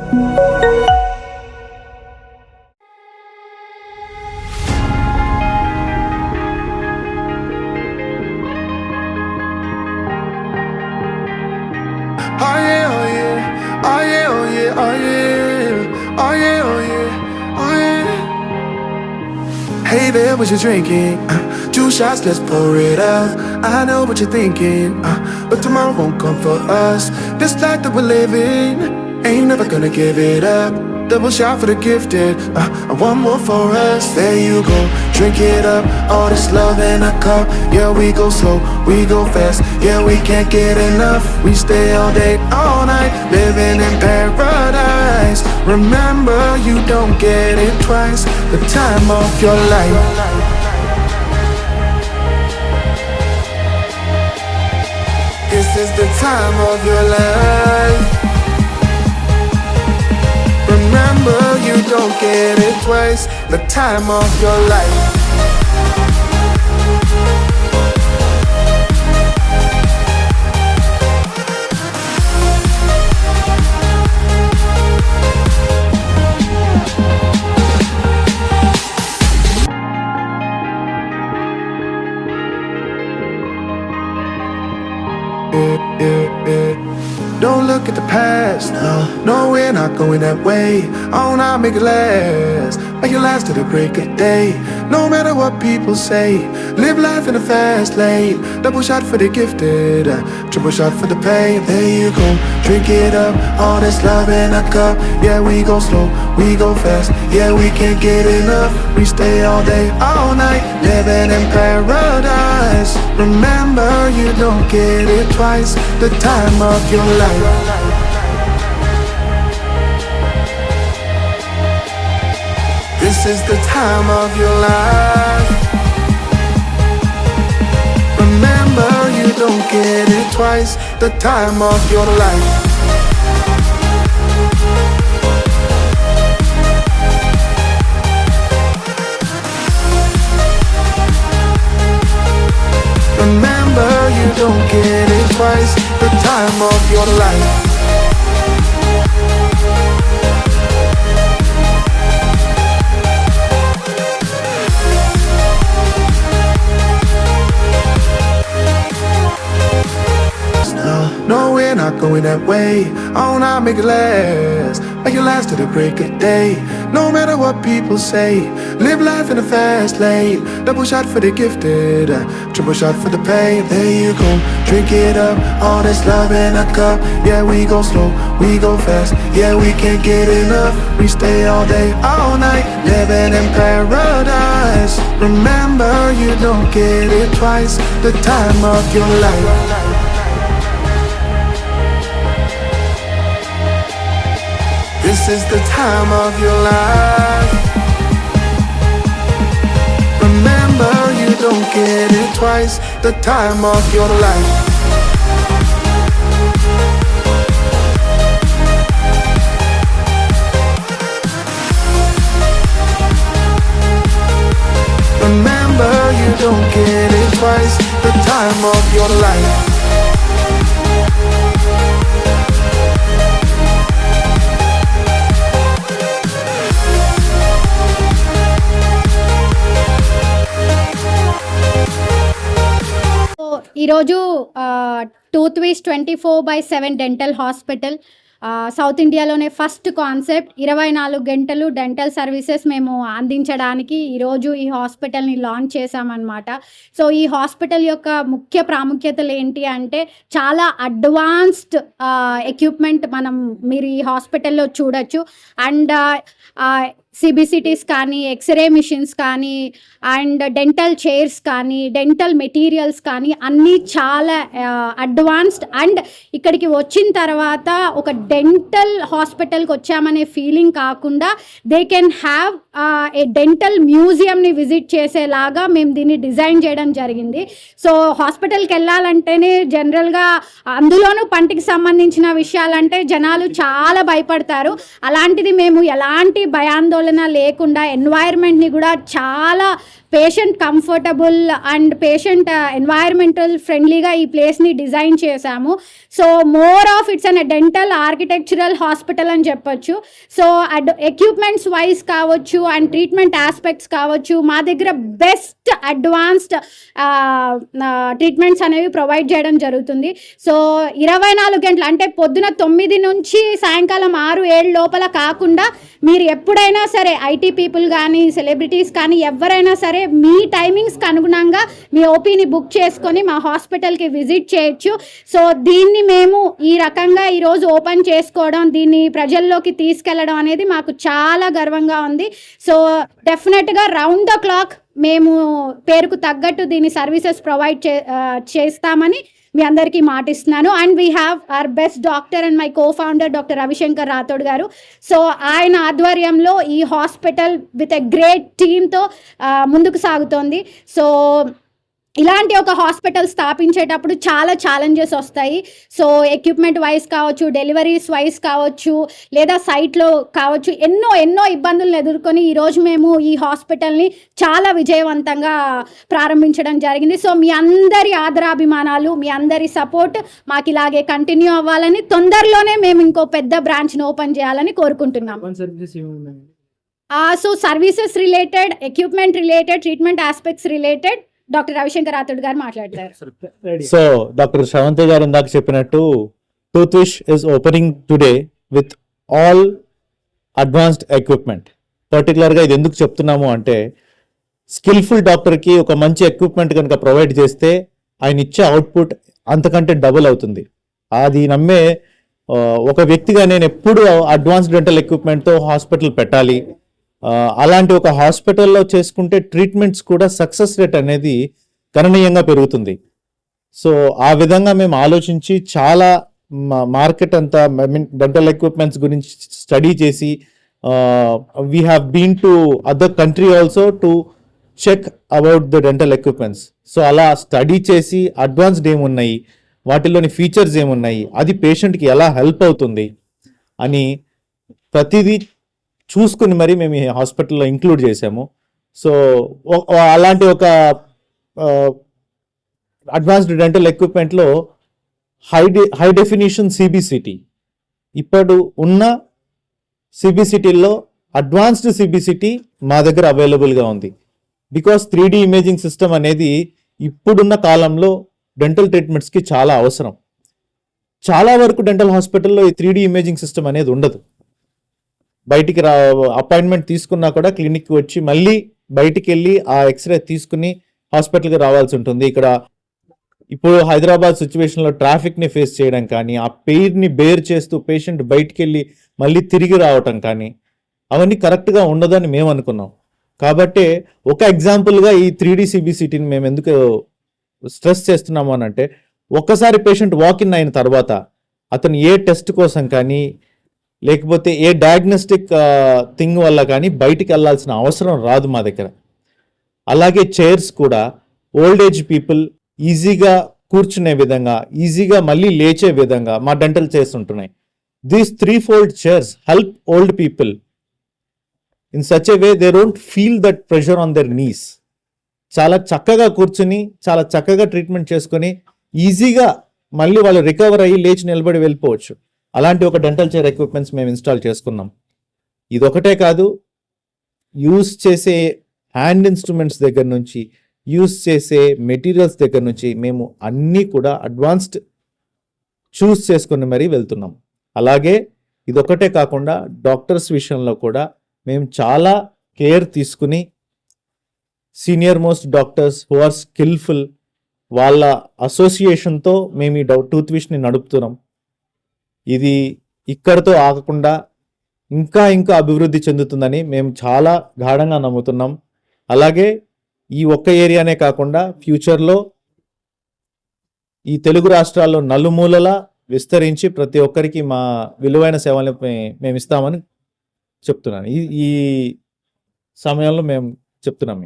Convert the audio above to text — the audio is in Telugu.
Oh yeah, oh yeah, oh yeah, oh yeah, oh yeah, oh yeah, oh yeah, oh yeah. Hey there, what you drinking? 2 shots, let's pour it up. I know what you're thinking, but tomorrow won't come for us. This life that we're living, ain't never gonna give it up. Double shot for the gifted, and one more for us. There you go, drink it up. All this love in a cup. Yeah, we go slow, we go fast. Yeah, we can't get enough. We stay all day, all night, living in paradise. Remember, you don't get it twice. The time of your life. This is the time of your life. Remember, you don't get it twice. The time of your life. Don't look at the past, no, we're not going that way. Oh, now make it last, make it last to the break of day. No matter what people say, live life in a fast lane. Double shot for the gifted, triple shot for the pain. There you go, drink it up, all this love in a cup. Yeah, we go slow, we go fast. Yeah, we can't get enough. We stay all day, all night, living in paradise. Remember, you don't get it twice. The time of your life. This is the time of your life. Remember, you don't get it twice. The time of your life. Remember, you don't get it twice. The time of your life. No, we're not going that way. Oh, now make it last to the break of day. No matter what people say, live life in a fast lane. Double shot for the gifted, triple shot for the pain. There you go, drink it up, all this love in a cup. Yeah, we go slow, we go fast. Yeah, we can't get enough. We stay all day, all night, living in paradise. Remember, you don't get it twice. The time of your life. This is the time of your life. Remember, you don't get it twice. The time of your life. Remember, you don't get it twice. The time of your life. ఈరోజు tooth wish 24/7 dental hospital south ఇండియాలోనే ఫస్ట్ కాన్సెప్ట్ 24 గంటలు డెంటల్ సర్వీసెస్ మేము అందించడానికి ఈరోజు ఈ హాస్పిటల్ని లాంచ్ చేశామన్నమాట. సో ఈ హాస్పిటల్ యొక్క ముఖ్య ప్రాముఖ్యతలు ఏంటి అంటే చాలా అడ్వాన్స్డ్ ఎక్విప్మెంట్ మీరు ఈ హాస్పిటల్లో చూడొచ్చు. అండ్ సిబిసిటీస్ కానీ, ఎక్స్రే మిషన్స్ కానీ, అండ్ డెంటల్ చైర్స్ కానీ, డెంటల్ మెటీరియల్స్ కానీ అన్నీ చాలా అడ్వాన్స్డ్. అండ్ ఇక్కడికి వచ్చిన తర్వాత ఒక డెంటల్ హాస్పిటల్కి వచ్చామనే ఫీలింగ్ కాకుండా they can have a dental మ్యూజియంని విజిట్ చేసేలాగా మేము దీన్ని డిజైన్ చేయడం జరిగింది. సో హాస్పిటల్కి వెళ్ళాలంటేనే జనరల్గా అందులోనూ పంటికి సంబంధించిన విషయాలంటే జనాలు చాలా భయపడతారు. అలాంటిది మేము ఎలాంటి భయాందోళన లేకుండా ఎన్వైర్న్మెంట్ని కూడా చాలా patient comfortable and patient environmental ఫ్రెండ్లీగా ఈ ప్లేస్ని డిజైన్ చేశాము. So more of it's an dental architectural hospital అని చెప్పొచ్చు. సో ఎక్విప్మెంట్స్ వైజ్ కావచ్చు అండ్ ట్రీట్మెంట్ ఆస్పెక్ట్స్ కావచ్చు, మా దగ్గర బెస్ట్ అడ్వాన్స్డ్ ట్రీట్మెంట్స్ అనేవి ప్రొవైడ్ చేయడం జరుగుతుంది. సో 24 గంటలు అంటే పొద్దున 9 నుంచి సాయంకాలం 6-7 లోపల కాకుండా మీరు ఎప్పుడైనా సరే ఐటీ పీపుల్ కానీ సెలబ్రిటీస్ కానీ ఎవరైనా సరే మీ టైమింగ్స్కి అనుగుణంగా మీ ఓపీని బుక్ చేసుకొని మా హాస్పిటల్కి విజిట్ చేయొచ్చు. సో దీన్ని మేము ఈ రకంగా ఈరోజు ఓపెన్ చేసుకోవడం, దీన్ని ప్రజల్లోకి తీసుకెళ్లడం అనేది మాకు చాలా గర్వంగా ఉంది. సో డెఫినెట్గా రౌండ్ ద క్లాక్ మేము పేరుకు తగ్గట్టు దీని సర్వీసెస్ ప్రొవైడ్ చేస్తామని మీ అందరికీ మాటిస్తున్నాను. And we have our best doctor and my co-founder doctor Ravishankar Rathod garu. So ఆయన ఆధ్వర్యంలో ఈ హాస్పిటల్ విత్ ఎ గ్రేట్ టీమ్తో ముందుకు సాగుతోంది. సో ఇలాంటి ఒక హాస్పిటల్ స్థాపించేటప్పుడు చాలా ఛాలెంజెస్ వస్తాయి. సో ఎక్విప్మెంట్ వైజ్ కావచ్చు, డెలివరీస్ వైజ్ కావచ్చు, లేదా సైట్లో కావచ్చు, ఎన్నో ఇబ్బందులను ఎదుర్కొని ఈరోజు మేము ఈ హాస్పిటల్ని చాలా విజయవంతంగా ప్రారంభించడం జరిగింది. సో మీ అందరి ఆదరాభిమానాలు, మీ అందరి సపోర్ట్ మాకు ఇలాగే కంటిన్యూ అవ్వాలని, తొందరలోనే మేము ఇంకో పెద్ద బ్రాంచ్ని ఓపెన్ చేయాలని కోరుకుంటున్నాం. So services related, equipment related, treatment aspects related doctor Ravishankar Rathod గారు మాట్లాడతారు. సో డాక్టర్ శ్రవంతి గారు ఇందాక చెప్పినట్టు tooth wish is opening today with all advanced equipment. పర్టికులర్గా ఇది ఎందుకు చెప్తున్నాము అంటే, స్కిల్ఫుల్ డాక్టర్కి ఒక మంచి ఎక్విప్మెంట్ కనుక ప్రొవైడ్ చేస్తే ఆయన ఇచ్చే అవుట్పుట్ అంతకంటే డబుల్ అవుతుంది. అది నమ్మే ఒక వ్యక్తిగా నేను ఎప్పుడు అడ్వాన్స్డ్ డెంటల్ ఎక్విప్మెంట్తో హాస్పిటల్ పెట్టాలి, అలాంటి ఒక హాస్పిటల్లో చేసుకుంటే ట్రీట్మెంట్స్ కూడా సక్సెస్ రేట్ అనేది గణనీయంగా పెరుగుతుంది. సో ఆ విధంగా మేము ఆలోచించి చాలా మార్కెట్ అంతా డెంటల్ ఎక్విప్మెంట్స్ గురించి స్టడీ చేసి we have been to other country also to check about the dental equipments. So అలా స్టడీ చేసి అడ్వాన్స్డ్ ఏమున్నాయి, వాటిలోని ఫీచర్స్ ఏమున్నాయి, అది పేషెంట్కి ఎలా హెల్ప్ అవుతుంది అని ప్రతిదీ చూసుకుని మరి మేము ఈ హాస్పిటల్లో ఇంక్లూడ్ చేసాము. సో అలాంటి ఒక అడ్వాన్స్డ్ డెంటల్ ఎక్విప్మెంట్లో హై డెఫినిషన్ సిబిసిటీ, ఇప్పుడు ఉన్న సిబిసిటీల్లో అడ్వాన్స్డ్ సిబిసిటీ మా దగ్గర అవైలబుల్గా ఉంది. బికాస్ 3D ఇమేజింగ్ సిస్టమ్ అనేది ఇప్పుడున్న కాలంలో డెంటల్ ట్రీట్మెంట్స్కి చాలా అవసరం. చాలా వరకు డెంటల్ హాస్పిటల్లో ఈ 3D ఇమేజింగ్ సిస్టమ్ అనేది ఉండదు. బయటికి అపాయింట్మెంట్ తీసుకున్నా కూడా క్లినిక్కి వచ్చి మళ్ళీ బయటికి వెళ్ళి ఆ ఎక్స్రే తీసుకుని హాస్పిటల్కి రావాల్సి ఉంటుంది. ఇక్కడ ఇప్పుడు హైదరాబాద్ సిచ్యువేషన్లో ట్రాఫిక్ని ఫేస్ చేయడం కానీ, ఆ పెయిన్ని బేర్ చేస్తూ పేషెంట్ బయటికి వెళ్ళి మళ్ళీ తిరిగి రావటం కానీ, అవన్నీ కరెక్ట్గా ఉండదని మేము అనుకున్నాం. కాబట్టి ఒక ఎగ్జాంపుల్గా ఈ 3D సిబిసిటీని మేము ఎందుకు స్ట్రెస్ చేస్తున్నాము అని అంటే, ఒక్కసారి పేషెంట్ వాకిన్ అయిన తర్వాత అతను ఏ టెస్ట్ కోసం కానీ లేకపోతే ఏ డయాగ్నోస్టిక్ థింగ్ వల్ల కానీ బయటికి వెళ్ళాల్సిన అవసరం రాదు మా దగ్గర. అలాగే చైర్స్ కూడా ఓల్డ్ ఏజ్ పీపుల్ ఈజీగా కూర్చునే విధంగా, ఈజీగా మళ్ళీ లేచే విధంగా మా డెంటల్ చైర్స్ ఉంటున్నాయి. These 3-fold chairs help old people in such a way they don't feel that pressure on their knees. చాలా చక్కగా కూర్చుని చాలా చక్కగా ట్రీట్మెంట్ చేసుకొని ఈజీగా మళ్ళీ వాళ్ళు రికవర్ అయ్యి లేచి నిలబడి వెళ్ళిపోవచ్చు. అలాంటి ఒక డెంటల్ చైర్ ఎక్విప్మెంట్స్ మేము ఇన్స్టాల్ చేసుకున్నాం. ఇదొకటే కాదు, యూస్ చేసే హ్యాండ్ ఇన్స్ట్రుమెంట్స్ దగ్గర నుంచి, యూస్ చేసే మెటీరియల్స్ దగ్గర నుంచి మేము అన్నీ కూడా అడ్వాన్స్డ్ చూస్ చేసుకుని మరీ వెళ్తున్నాం. అలాగే ఇదొకటే కాకుండా డాక్టర్స్ విషయంలో కూడా మేము చాలా కేర్ తీసుకుని senior most doctors who are skilful వాళ్ళ అసోసియేషన్తో మేము ఈ టూత్ విష్ని నడుపుతున్నాం. ఇది ఇక్కడితో ఆగకుండా ఇంకా అభివృద్ధి చెందుతుందని మేము చాలా గాఢంగా నమ్ముతున్నాం. అలాగే ఈ ఒక్క ఏరియానే కాకుండా ఫ్యూచర్లో ఈ తెలుగు రాష్ట్రాల్లో నలుమూలలా విస్తరించి ప్రతి ఒక్కరికి మా విలువైన సేవలు మేము ఇస్తామని చెప్తున్నాను. ఈ సమయంలో మేము చెప్తున్నాం.